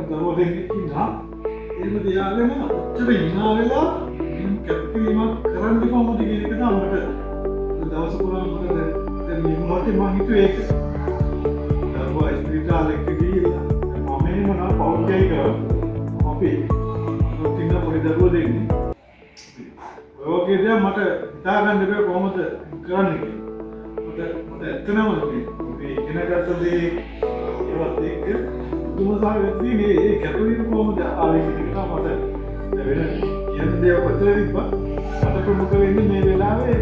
දරුවෝ දෙන්නෙක් ඉන්නවා. එහෙම තියාගෙන ඔච්චර hina වෙලා කැපකිරීමක් කරන්න කොහොමද කියන එක තමයි මට දවස පුරා මට දැන් මේ මොහොතේ මම හිතුවේ ඒක. දරුවා ස්පිරිතාලේ ගිහිල්ලා මම එනවා පෞද්ගලික අපි තින්න පොඩි දරුවෝ දෙන්නේ. ඔය වගේ දේ මට හිතා ගන්න බැහැ කොහොමද කරන්නේ කියලා. මට ඇත්තනම මේ ඉගෙනගත්ත දේ ඒවත් එක්ක දුමසාවෙද්දී මේ කැපවීම කොහොමද ආවේ කියන එක මට වෙන කියන දේ ඔතන තිබ්බා. මට ප්‍රමුඛ වෙන්නේ මේ වෙලාවේ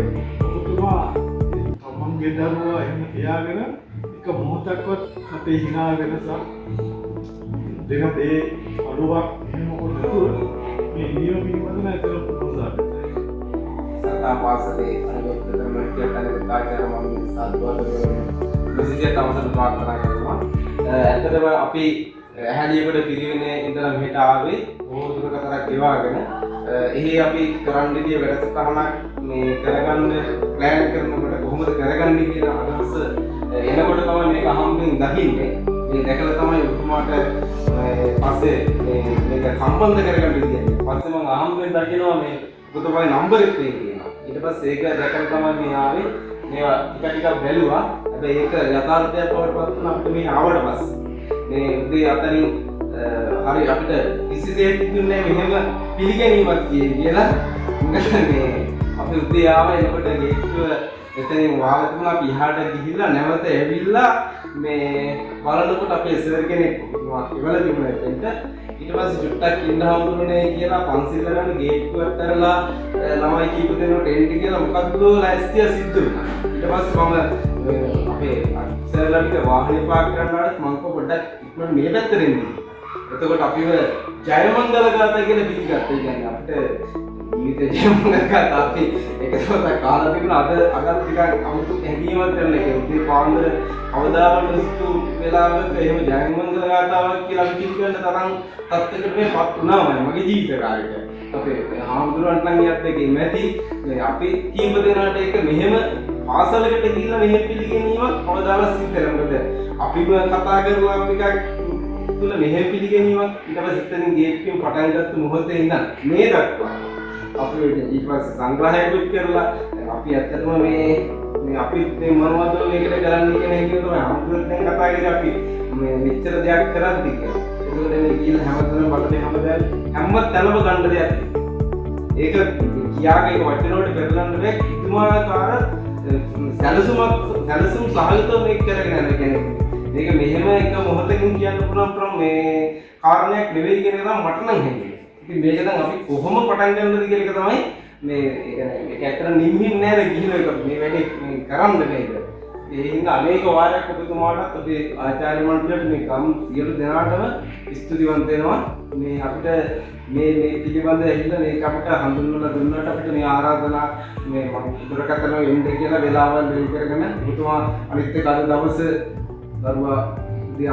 ඔබතුමා තමන්ගේ දරුවා එහෙම තියාගෙන එක මොහොතක්වත් කටේ hina වෙනසක් දෙන දේ අඩුවක් එහෙම මොකද මේ නියම පිළිබඳව ඇත්තට ප්‍රොසාර් පාසලේ අනුගත කරන කීයටනේ තාචාර මම සාධුවල විශේෂ අවසර ප්‍රාර්ථනා කරනවා. ඇත්තටම අපි ඇහැලියකට පිරිවෙනේ ඉඳලා මෙහෙට ආවේ ඕදුරක තරක් ගෙවාගෙන එහි අපි කරන්න ඉදිය වැඩසටහනක් මේ කරගන්න ප්ලෑන් කරනකොට කොහොමද කරගන්නේ කියන අදහස එනකොට තමයි මේක අහම්බෙන් දකින්නේ. මේ දැකලා තමයි උතුමාට පස්සේ මේක සම්බන්ධ කරගන්න ඉදියන්නේ. පස්සේ මම අහම්බෙන් දකිනවා මේ ඔබතුමාගේ නම්බර් එක තියෙනවා. ඊට පස්සේ ඒක දැකලා තමයි මේ ආවේ. මේවා ටික බැලුවා. හැබැයි ඒක යථාර්ථයක් බවට පත් වුණා අපිට මේ ආවට පස්සේ. මේ උදේ අතරින් හරි අපිට කිසිසේත් දුන්නේ මෙහෙම පිළිගැනීමක් කියලා. මොකද මේ අපි උදේ ආව එනකොට ගේට්ටුව එතනින් වාහන තුන අපි ඉහාට ගිහිල්ලා නැවත ඇවිල්ලා මේ බලනකොට අපේ සර් කෙනෙක් ඉවල තිබුණා එතෙන්ට. ඊට පස්සේ චුට්ටක් ඉන්න හම්බුනේ කියලා පන්සිල් කරගෙන ගේට්ටුවත් ඇරලා ළමයි කීප දෙනෙකුට එන්න කියලා මොකක්ද ලෑස්තිය සිද්ධ වුණා. ඊට පස්සේ මම අපේ සර්ලා ටික වාහනේ පාක් කරනවාට මම පොඩ්ඩක් ඉක්මනට මේ පැත්තට එන්න. එතකොට අපිව ජයමංගල ගාථා කියලා පිළිගත්තා. ඒ කියන්නේ අපිට ජීවිත ජයමංගල ගාථා අපි එක දවසක් කාලා තිබුණා. අද ටිකක් අමුතු හැඟීමක් කරන එක. උදේ පාන්දර අවදාවන සුතු වෙලාවක එහෙම ජයමංගල ගාථාවක් කියලා අපි පිළිගන්න තරම් තත්ත්වයකට මේපත් වුණාමයි මගේ ජීවිත කාලෙට. අපේ හාමුදුරුවන්ට නම් ඊයත් එක ඉමැති මේ අපි කීප දෙනාට ඒක මෙහෙම පාසලකට ගිහිල්ලා මෙහෙම පිළිගැනීමක් කවදාවත් සිද්ධ වෙන්නේ නැහැ. අපිම කතා කරුවා එකක් තුල මෙහෙම පිළිගැනීමක් ඊට පස්සේ එතනින් ගේට්ටුවෙන් පටන් ගත්ත මොහොතේ ඉඳන් මේ දක්වා අපි ඊට පස්සේ සංග්‍රහයකුත් කරලා අපි ඇත්තටම මේ අපි මේ මොනවද මේකට කරන්නේ කියන එක තමයි හාමුදුරුවෝ දැන් කතා කරේ අපි මේ මෙච්චර දෙයක් කරද්දි කියලා. ඒකෝට මේ ගිහින් හැමතැනම බලන්නේ හැම තැනම ගන්න දෙයක්. ඒක කියාගේ වචනවලට පෙරලන්න බෑ. ඉතුමාකාර සැලසුම් සහගතව මේක කරගෙන යන කෙනෙක්. මේක මෙහෙම එක මොහොතකින් කියන්න පුළුවන් මේ කාරණයක් නෙවෙයි කියන එක තමයි මට නම් හිතෙන්නේ. ඉතින් මේක දැන් අපි කොහොම පටන් ගන්නද කියන එක තමයි මේ ඒක ඇත්තට නිම්හින් නෑද ගිහින එක මේ වැඩේ කරන්න මේක. ඒ හින්දා අනේක වාරයක් ඔබතුමාටත් අපේ ආචාර්ය මණ්ඩලයට මේ ගම් සියලු දෙනාටම ස්තුතිවන්ත වෙනවා. මේ අපිට මේ පිළිබඳව ඇහිලා මේක අපිට හඳුන්වලා දුන්නාට අපිට මේ ආරාධනා මේ දුරකථන එන්න කියලා වෙලාවල් වෙන් කරගෙන ඔබතුමා අනිත් එක අද දවසේ දරුවා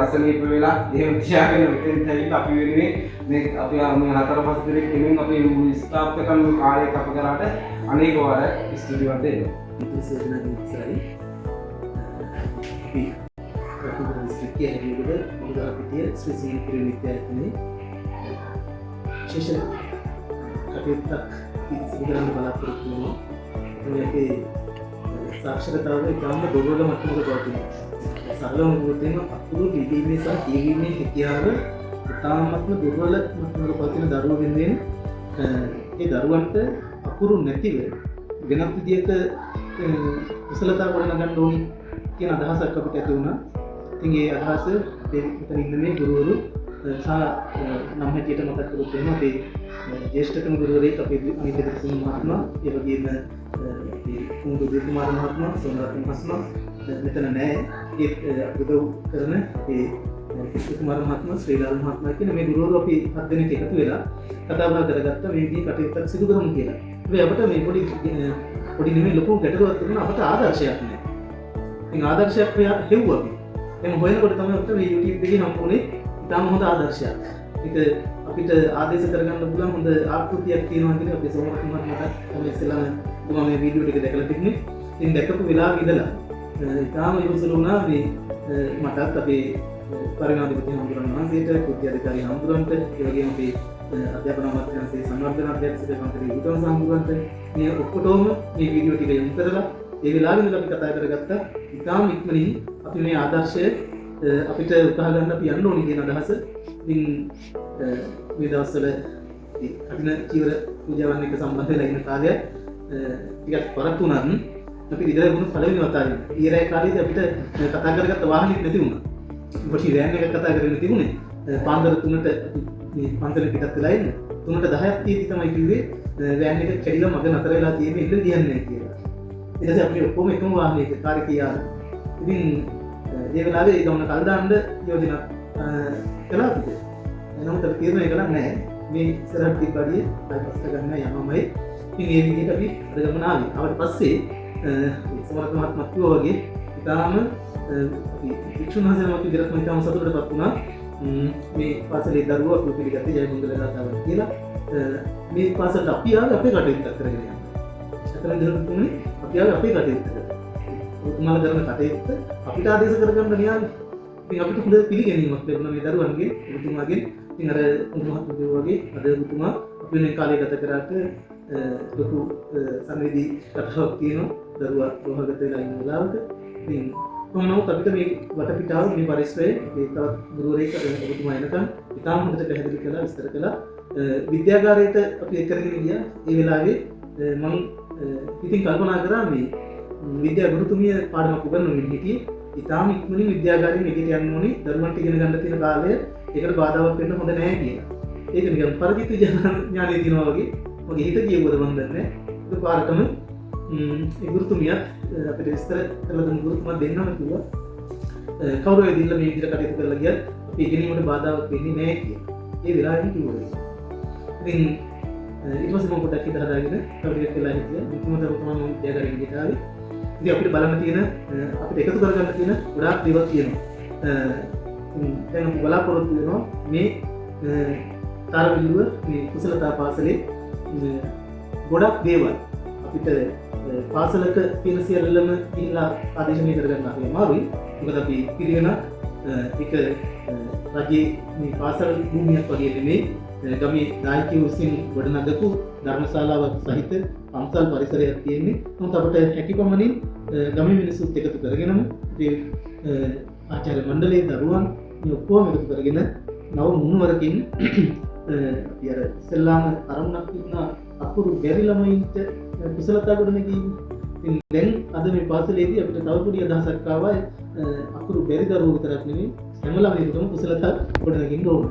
අසනීප වෙලා එහෙම තියාගෙන මෙතෙන් ඇවිල්ලා අපි වෙනුවෙන් මේ අපි මේ හතර පහ දෙනෙක් කෙනෙක් අපේ ස්ටාෆ් එකම කාර්යයක් අප කරාට අනේක වාරයක් ස්තුතිවන්ත වෙනවා. ඉතින් අපි රතුගම දිස්ත්‍රික්කයේ හැටියට මුදල්පිටිය ශ්‍රී සීල විද්‍යාලයේ විශේෂ කටයුත්තක් සිදු කරන්න බලාපොරොත්තු වෙනවා. ඒකේ සාක්ෂරතාවය ගාම දුර්වල මට්ටමක පවතිනවා. සරලවම කියොත් අකුරු ලිවීමේ සහ කියවීමේ හැකියාව ඉතාමත්ම දුර්වල මට්ටමක පවතින දරුවෝ වෙනුවෙන් ඒ දරුවන්ට අකුරු නැතිව වෙනත් විදියක කුසලතා ගොඩනගන්න ඕනි කියන අදහසක් අපිට ඇති වුණා. ඉතින් ඒ අදහස මෙතන ඉන්න මේ ගුරුවරු සහ නම් හැටියට මතක් කරොත් එහෙනම් අපේ ජ්‍යෙෂ්ඨතම ගුරුවරයෙක් අපේ අනිත් දෙවිසුන් මහත්මයා, ඒ වගේම අපේ කුමුදු විද්‍යාමාන මහත්මයා, සෝමරත්න මහත්මයා මෙතන නැහැ. ඒ උදව් කරන ඒ කුමාර මහත්මයා, ශ්‍රීලාල් මහත්මයා කියන මේ ගුරුවරු අපි 7 දෙනෙක් එකතු වෙලා කතා බහ කරගත්තා මේ විදිහේ කටයුත්තක් සිදු කරමු කියලා. හැබැයි අපිට මේ පොඩි නෙමෙයි ලොකු ගැටලුවක් තිබුණා. අපිට ආදර්ශයක් නැහැ. ඉතින් ආදර්ශයක් හෙව්වා අපි. එහෙනම් හොයනකොට තමයි අපිට මේ YouTube එකේ හම්බුනේ ඉතාම හොඳ ආදර්ශයක්. ඒක අපිට ආදේශ කරගන්න පුළුවන් හොඳ ආකෘතියක් තියෙනවා කියන අපේ සෝමරත්න මහත්මයාට තමයි ඉස්සෙල්ලාම මම මේ වීඩියෝ ටික දැකලා තිබුණේ. ඉතින් දැකපු වෙලාවෙ ඉඳලා ඉතාම යොසුළු වුණා මේ මටත් අපේ පරිණාධිපති හමුදුරන් වහන්සේට, කෘත්‍ය අධිකාරී හමුදුරන්ට, ඒ වගේම අපේ අධ්‍යාපන අමාත්‍යාංශයේ සංවර්ධන අධ්‍යක්ෂක කම්පිටි වික්‍රම සම්මුරන්ට මේ ඔක්කොටම මේ වීඩියෝ ටික යොමු කරලා ඒ වෙලාවෙ ඉඳලා අපි කතා කරගත්තා. ඉතාම ඉක්මනින් අපි මේ ආදර්ශය අපිට උකහා ගන්න අපි යන්න ඕනි කියන අදහස. ඉතින් මේ දවස්වල කටින චීවර පූජාවන් එක්ක සම්බන්ධ වෙලා ඉන්න කාලය ටිකක් පරක් වුණත් අපි ඉඳලා වුණ පළවෙනි වතාවේ ඊරේ කාලේදී අපිට කතා කරගත්ත වාහනෙත් නැති වුණා. පොඩි වෑන් එකක් කතා කරගෙන තිබුණේ. පාන්දර 3ට මේ පන්සලේ පිටත් වෙලා ඉන්න. 3ට 10ක් තියෙදි තමයි කිව්වේ වෑන් එක කැඩිලා මග නතර වෙලා තියෙන්නේ ඉන්න දියන්නේ කියලා. ඊට පස්සේ අපි ඔක්කොම එකම වාහනයක කාර්යකී ආවා. ඉතින් ඒ වෙලාවේ ගමන කල් දාන්න යෝජනා කළා අපිට. නමුත් අපි තීරණය කළා නෑ මේ ඉස්සරහට තිබ්බඩිය ආපස්සට ගන්න යමමයි. ඉතින් ඒ විදිහට අපි අද ගමන ආවේ. ආවට පස්සේ සමරත් මහත්මයා කිව්වා වගේ ඉතාලම අපි වික්ෂුණාසනම විදිහට මම ඉතාලම සතුටටපත් වුණා. මේ පාසලේ දරුවෝ අපි පිළිගත්තේ ජයමංගල දාතාවන් කියලා. මේ පාසලට අපි ආවේ අපේ කටයුත්ත කරගෙන යන්න. අතන දරුවෝනේ අපි ආවේ අපේ කටයුත්ත. උතුමාලා කරන කටයුත්ත අපිට ආදේශ කරගන්න න්යායයි. ඉතින් අපිට හොඳ පිළිගැනීමක් ලැබුණා මේ දරුවන්ගේ උතුමාගෙන්. ඉතින් අර උතුමා වගේ අද උතුමා අපි මේ කාලේ ගත කරාට ලොකු සංවේදී කතාවක් තියෙනවා දරුවා රෝහලගත වෙලා ඉන්න වෙලාවක. ඉතින් කොහොමනමුත් අපිට මේ වටපිටාව මේ පරිසරයේ ඒ තවත් ගුරුවරයෙක් ඔබතුමා එනකන් ඉතාම හොඳට පැහැදිලි කළා විස්තර කළා. විද්‍යාගාරයට අපි එක් කරගෙන ගියා. ඒ වෙලාවේ මම ඉතින් කල්පනා කරා මේ විද්‍යා ගුරුතුමිය පාඩමක් උගන්වමින් හිටියේ. ඉතාම ඉක්මනින් විද්‍යාගාරයෙන් එකට යන්න ඕනි දරුවන්ට ඉගෙන ගන්න තියෙන කාලය ඒකට බාධාවක් වෙන්න හොඳ නැහැ කියලා. ඒක නිකන් පරිචිත ඥානය තියෙනවා වගේ මගේ හිත ගියවද මන් දන්නේ නැහැ. ඒක පාරටම ඒ ගුරුතුමියත් අපිට විස්තර කළ දුන්න ගුරුතුමා දෙන්නම කිව්වා කවුරු වෙදින්න මේ විදිහට කටයුතු කරලා ගියත් අපි ඉගෙනීමට බාධාවක් වෙන්නේ නැහැ කියලා. ඒ වෙලාවෙම කිව්වා. ඉතින් ඊට පස්සේ මම පොඩ්ඩක් හිත හදාගෙන කවුරුද කියලා හිතුවා. මුතුමතර තමයි මම විද්‍යාගාරයෙන් ගිහින් ආවේ. ඉතින් අපිට බලන්න තියෙන අපිට එකතු කරගන්න තියෙන ගොඩාක් දේවල් තියෙනවා. දැන් අපි බලාපොරොත්තු වෙනවා මේ තරවිලුව මේ කුසලතා පාසලේ ගොඩක් දේවල් අපිට පාසලක තියෙන සියල්ලම ගිහිල්ලා ආදේශනය කරගන්න අපි අමාරුයි. මොකද අපි පිළිවෙලක් එක රජයේ මේ පාසල් භූමියක් වගේ නෙමෙයි ගමේ දායකයෝ විසින් ගොඩනගපු ධර්මශාලාවක් සහිත පන්සල් පරිසරයක් තියෙන්නේ. නමුත් අපිට හැකියපමණින් ගමේ මිනිස්සුත් එකතු කරගෙනම ඒ ආචාර්ය මණ්ඩලයේ දරුවන් මේ ඔක්කොම එකතු කරගෙන නව මුණුවරකින් අපි අර ඉස්ලාම අරමුණක් තිබුණා අකුරු බැරි ළමයින්ට කුසලතා ගොඩනගීම. ඉතින් දැන් අද මේ පාසලේදී අපිට තව පොඩි අදහසක් ආවා අකුරු බැරි දරුවෝ විතරක් නෙමෙයි හැම ළමයෙකුටම කුසලතා ගොඩනගින්න ඕන.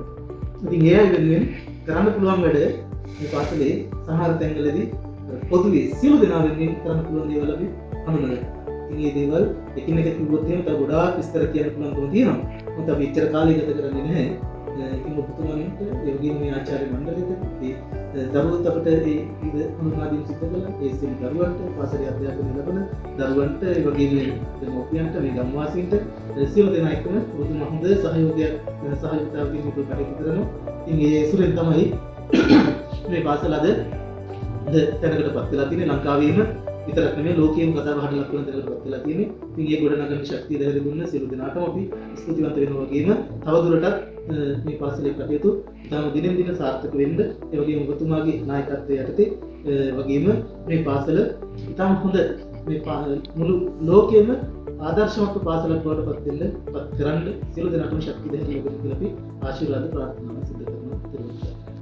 ඉතින් ඒ අය වෙනුවෙන් කරන්න පුළුවන් වැඩ මේ පාසලේ සමහර තැන්වලදී පොදුවේ සියලු දෙනා වෙනුවෙන් කරන්න පුළුවන් දේවල් අපි හඳුනගන්නවා. ඉතින් මේ දේවල් එකිනෙක කිව්වොත් එහෙම තව ගොඩාක් විස්තර කියන්න පුළුවන්කම තියෙනවා. මොකද අපි එච්චර කාලයක් ගත කරන්නේ නැහැ. ඉතින් ඔබතුමාලට ඒ වගේම මේ ආචාර්ය මණ්ඩලයට ඒ දරුවෝත් අපිට ඒ විවිධ හඳුනා දීම් සිදු කළා. ඒ සියලු දරුවන්ට පාසලේ අධ්‍යාපනය ලබන දරුවන්ට ඒ වගේම දෙමව්පියන්ට මේ ගම්වාසීන්ට සියලු දෙනා එක්කම ඔබතුමා හොඳ සහයෝගතාවකින් මේක කටයුතු කරනවා. ඉතින් ඒ සුරෙන් තමයි මේ පාසල අද තැනකටපත් වෙලා තියෙන්නේ. ලංකාවේම විතරක් නෙමෙයි ලෝකයේම කතා බහට ලක් වෙන තැනකටපත් වෙලා තියෙන්නේ. ඉතින් ඒ ගොඩනගන ශක්තිය දැහැලි දුන්න සියලු දෙනාටම අපි ස්තුතිවන්ත වෙනවා වගේම තවදුරටත් මේ පාසලේ කටයුතු ඉතාම දිනෙන් දින සාර්ථක වෙන්න ඒ වගේම ඔබතුමාගේ නායකත්වය යටතේ වගේම මේ පාසල ඉතාම හොඳ මේ මුළු ලෝකෙම ආදර්ශමත් පාසලක් බවට පත් වෙන්න පත් කරන්න සියලු දෙනාටම ශක්තිය දැහැලි ලැබෙන්න කියලා අපි ආශිර්වාද ප්‍රාර්ථනා සිදු කරනවා.